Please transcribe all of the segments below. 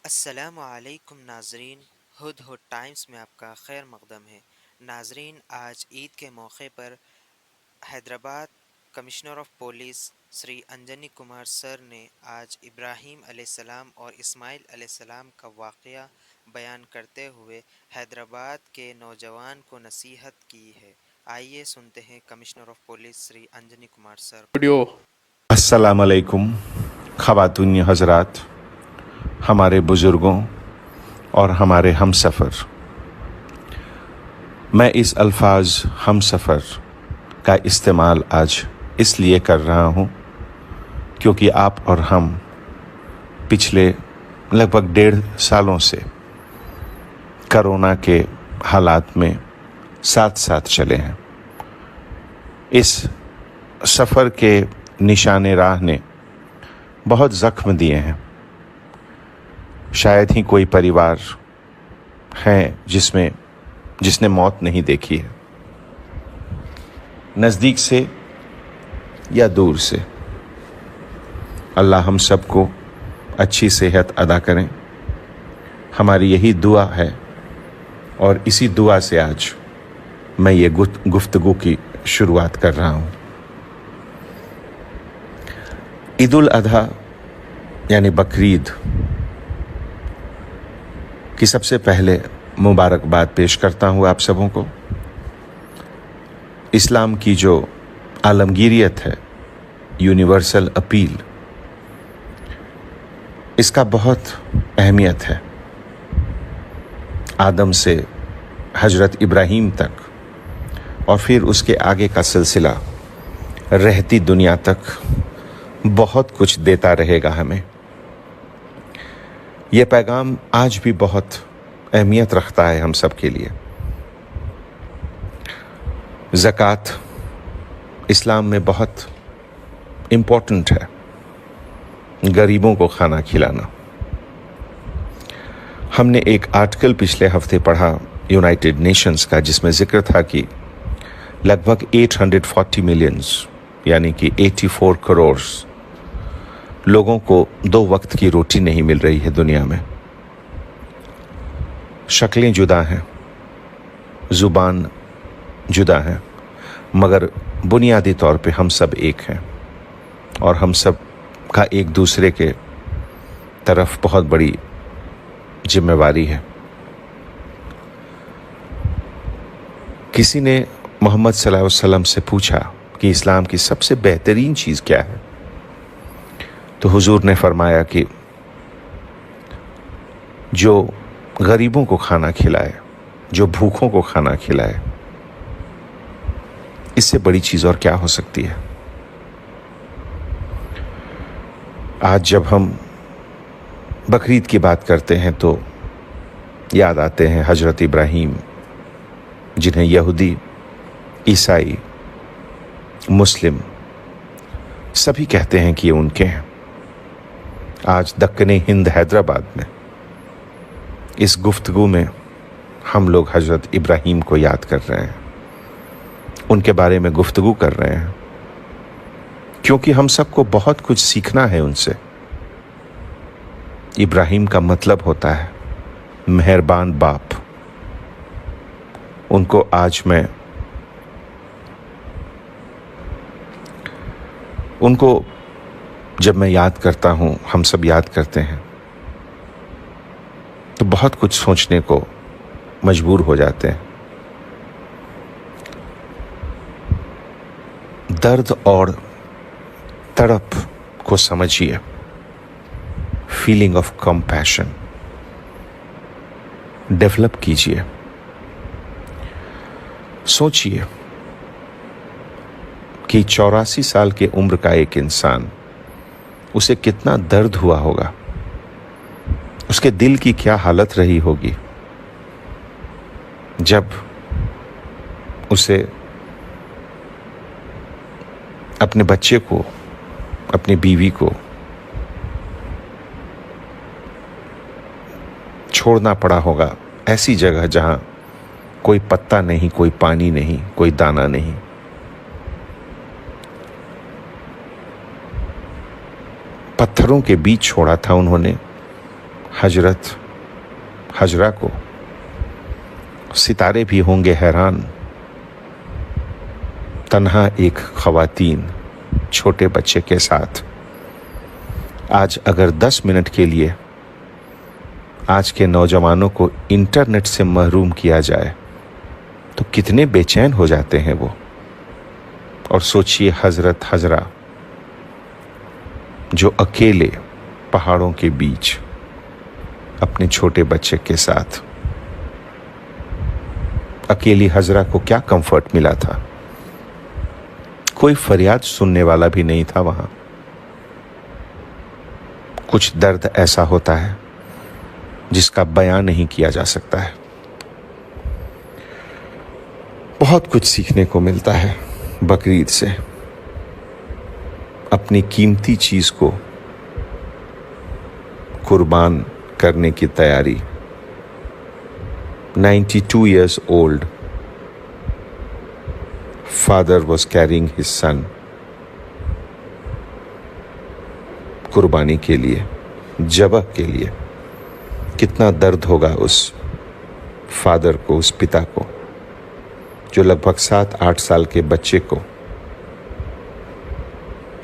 अस्सलामु अलैकुम नाजरीन। हुद हुद टाइम्स में आपका खैर मकदम है। नाजरीन, आज ईद के मौके पर Hyderabad commissioner of police Shri Anjani Kumar sir ने आज इब्राहीम अलैहिस्सलाम और इस्माइल अलैहिस्सलाम का वाक़या बयान करते हुए हैदराबाद के नौजवान को नसीहत की है। आइए सुनते हैं commissioner of police Shri Anjani Kumar sir को। अस्सलाम वालेकुम ख़वातीन हज़रात, हमारे बुज़ुर्गों और हमारे हमसफ़र। मैं इस अल्फाज हमसफ़र का इस्तेमाल आज इसलिए कर रहा हूँ क्योंकि आप और हम पिछले लगभग 1.5 सालों से कोरोना के हालात में साथ साथ चले हैं। इस सफ़र के निशाने राह ने बहुत ज़ख्म दिए हैं। शायद ही कोई परिवार है जिसने मौत नहीं देखी है, नज़दीक से या दूर से। अल्लाह हम सबको अच्छी सेहत अदा करें, हमारी यही दुआ है। और इसी दुआ से आज मैं ये गुफ्तगू की शुरुआत कर रहा हूँ। ईद उल अधा यानी बकरीद की सबसे पहले मुबारकबाद पेश करता हूँ आप सबों को। इस्लाम की जो आलमगीरियत है, यूनिवर्सल अपील, इसका बहुत अहमियत है। आदम से हजरत इब्राहीम तक और फिर उसके आगे का सिलसिला रहती दुनिया तक बहुत कुछ देता रहेगा हमें। यह पैगाम आज भी बहुत अहमियत रखता है हम सब के लिए। ज़कात इस्लाम में बहुत इम्पोर्टेंट है, गरीबों को खाना खिलाना। हमने एक आर्टिकल पिछले हफ्ते पढ़ा यूनाइटेड नेशंस का, जिसमें जिक्र था कि लगभग 840 मिलियंस यानी कि 84 करोड़ लोगों को 2 वक्त की रोटी नहीं मिल रही है दुनिया में। शक्लें जुदा हैं, ज़ुबान जुदा है, मगर बुनियादी तौर पे हम सब एक हैं और हम सब का एक दूसरे के तरफ बहुत बड़ी जिम्मेवारी है। किसी ने मोहम्मद सल्लल्लाहु अलैहि वसल्लम से पूछा कि इस्लाम की सबसे बेहतरीन चीज़ क्या है, तो हुजूर ने फरमाया कि जो गरीबों को खाना खिलाए, जो भूखों को खाना खिलाए, इससे बड़ी चीज़ और क्या हो सकती है। आज जब हम बकरीद की बात करते हैं तो याद आते हैं हजरत इब्राहीम, जिन्हें यहूदी, ईसाई, मुस्लिम सभी कहते हैं कि ये उनके हैं। आज दक्कने हिंद हैदराबाद में इस गुफ्तगू में हम लोग हजरत इब्राहीम को याद कर रहे हैं, उनके बारे में गुफ्तगू कर रहे हैं, क्योंकि हम सबको बहुत कुछ सीखना है उनसे। इब्राहीम का मतलब होता है मेहरबान बाप। उनको आज उनको जब मैं याद करता हूँ, हम सब याद करते हैं, तो बहुत कुछ सोचने को मजबूर हो जाते हैं। दर्द और तड़प को समझिए, फीलिंग ऑफ कंपैशन डेवलप कीजिए। सोचिए कि 84 साल के उम्र का एक इंसान, उसे कितना दर्द हुआ होगा, उसके दिल की क्या हालत रही होगी जब उसे अपने बच्चे को, अपनी बीवी को छोड़ना पड़ा होगा ऐसी जगह जहां कोई पत्ता नहीं, कोई पानी नहीं, कोई दाना नहीं। पत्थरों के बीच छोड़ा था उन्होंने हजरत हजरा को सितारे भी होंगे हैरान, तन्हा एक ख़वातीन छोटे बच्चे के साथ। आज अगर 10 मिनट के लिए आज के नौजवानों को इंटरनेट से महरूम किया जाए तो कितने बेचैन हो जाते हैं वो। और सोचिए हजरत हजरा जो अकेले पहाड़ों के बीच अपने छोटे बच्चे के साथ, अकेली हजरा को क्या कंफर्ट मिला था। कोई फरियाद सुनने वाला भी नहीं था वहां। कुछ दर्द ऐसा होता है जिसका बयान नहीं किया जा सकता है। बहुत कुछ सीखने को मिलता है बकरीद से। अपनी कीमती चीज को कुर्बान करने की तैयारी। 92 years old father was carrying his son कुर्बानी के लिए, जबह के लिए। कितना दर्द होगा उस फादर को, उस पिता को जो लगभग 7-8 साल के बच्चे को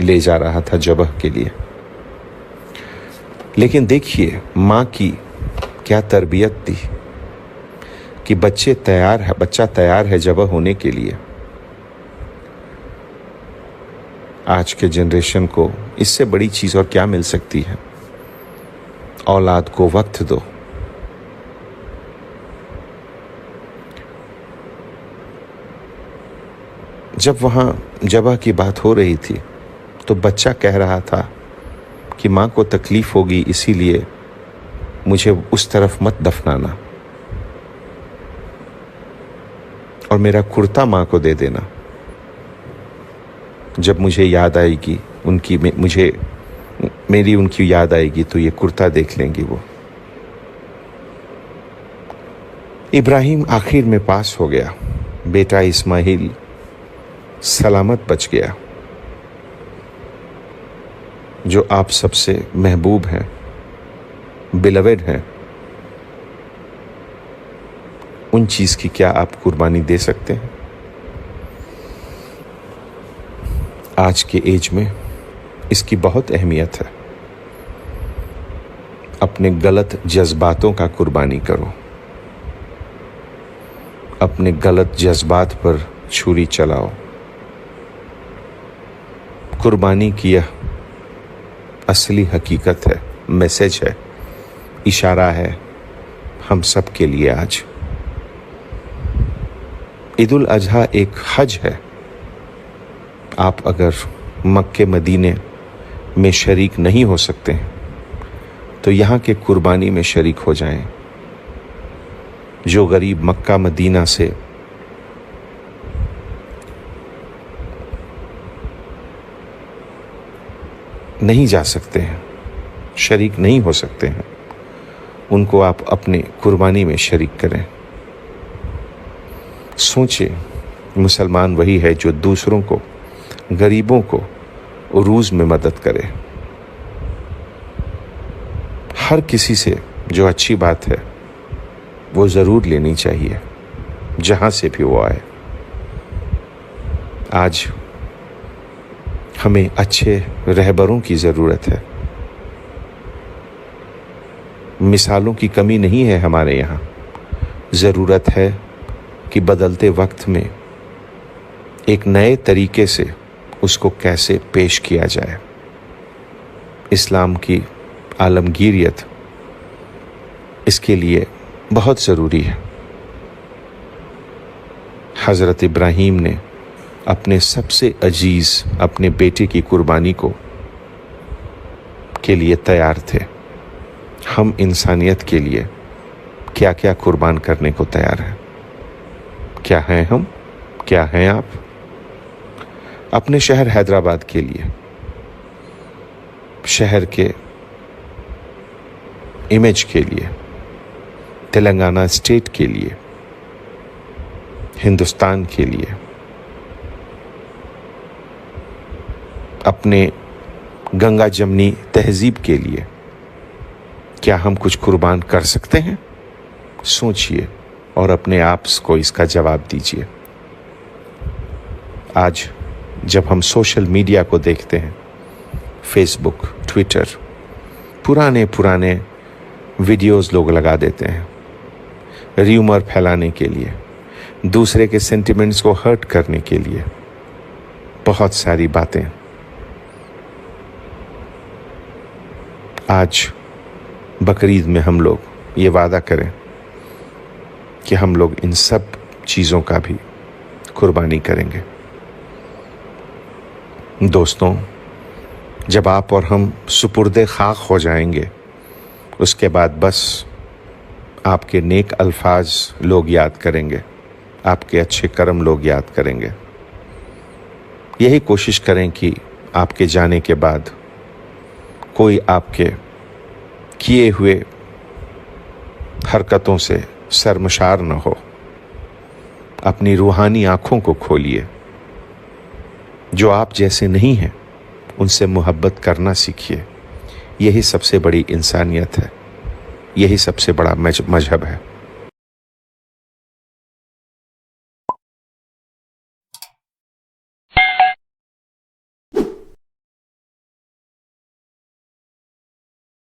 ले जा रहा था जबह के लिए। लेकिन देखिए माँ की क्या तरबियत थी कि बच्चा तैयार है जबह होने के लिए। आज के जनरेशन को इससे बड़ी चीज़ और क्या मिल सकती है। औलाद को वक्त दो। जब वहाँ जबह की बात हो रही थी तो बच्चा कह रहा था कि माँ को तकलीफ होगी, इसीलिए मुझे उस तरफ मत दफनाना और मेरा कुर्ता माँ को दे देना। जब मुझे याद आएगी मेरी उनकी याद आएगी तो ये कुर्ता देख लेंगी वो। इब्राहिम आखिर में पास हो गया। बेटा इस्माइल सलामत बच गया। जो आप सबसे महबूब हैं, बिलवेड हैं, उन चीज की क्या आप कुर्बानी दे सकते हैं? आज के एज में इसकी बहुत अहमियत है। अपने गलत जज्बातों का कुर्बानी करो। अपने गलत जज्बात पर छुरी चलाओ। कुर्बानी की यह असली हकीकत है, मैसेज है, इशारा है हम सब के लिए। आज ईद उल अजहा एक हज है। आप अगर मक्के मदीने में शरीक नहीं हो सकते हैं तो यहाँ के कुर्बानी में शरीक हो जाएं। जो गरीब मक्का मदीना से नहीं जा सकते हैं, शरीक नहीं हो सकते हैं, उनको आप अपने कुर्बानी में शरीक करें। सोचें, मुसलमान वही है जो दूसरों को, गरीबों को उरूज में मदद करे। हर किसी से जो अच्छी बात है वो ज़रूर लेनी चाहिए, जहाँ से भी वो आए। आज हमें अच्छे रहबरों की ज़रूरत है। मिसालों की कमी नहीं है हमारे यहाँ। ज़रूरत है कि बदलते वक्त में एक नए तरीके से उसको कैसे पेश किया जाए। इस्लाम की आलमगीरियत इसके लिए बहुत ज़रूरी है। हज़रत इब्राहीम ने अपने सबसे अजीज़ अपने बेटे की कुर्बानी के लिए तैयार थे। हम इंसानियत के लिए क्या क्या कुर्बान करने को तैयार हैं? क्या हैं हम, क्या हैं आप? अपने शहर हैदराबाद के लिए, शहर के इमेज के लिए, तेलंगाना स्टेट के लिए, हिंदुस्तान के लिए, अपने गंगा जमनी तहजीब के लिए क्या हम कुछ कुर्बान कर सकते हैं? सोचिए और अपने आप को इसका जवाब दीजिए। आज जब हम सोशल मीडिया को देखते हैं, फेसबुक, ट्विटर, पुराने पुराने वीडियोस लोग लगा देते हैं र्यूमर फैलाने के लिए, दूसरे के सेंटिमेंट्स को हर्ट करने के लिए, बहुत सारी बातें। आज बकरीद में हम लोग ये वादा करें कि हम लोग इन सब चीज़ों का भी कुर्बानी करेंगे। दोस्तों, जब आप और हम सुपुर्दे खाक हो जाएंगे, उसके बाद बस आपके नेक अल्फाज लोग याद करेंगे, आपके अच्छे कर्म लोग याद करेंगे। यही कोशिश करें कि आपके जाने के बाद कोई आपके किए हुए हरकतों से शर्मशार न हो। अपनी रूहानी आँखों को खोलिए। जो आप जैसे नहीं हैं उनसे मोहब्बत करना सीखिए। यही सबसे बड़ी इंसानियत है, यही सबसे बड़ा मजहब है।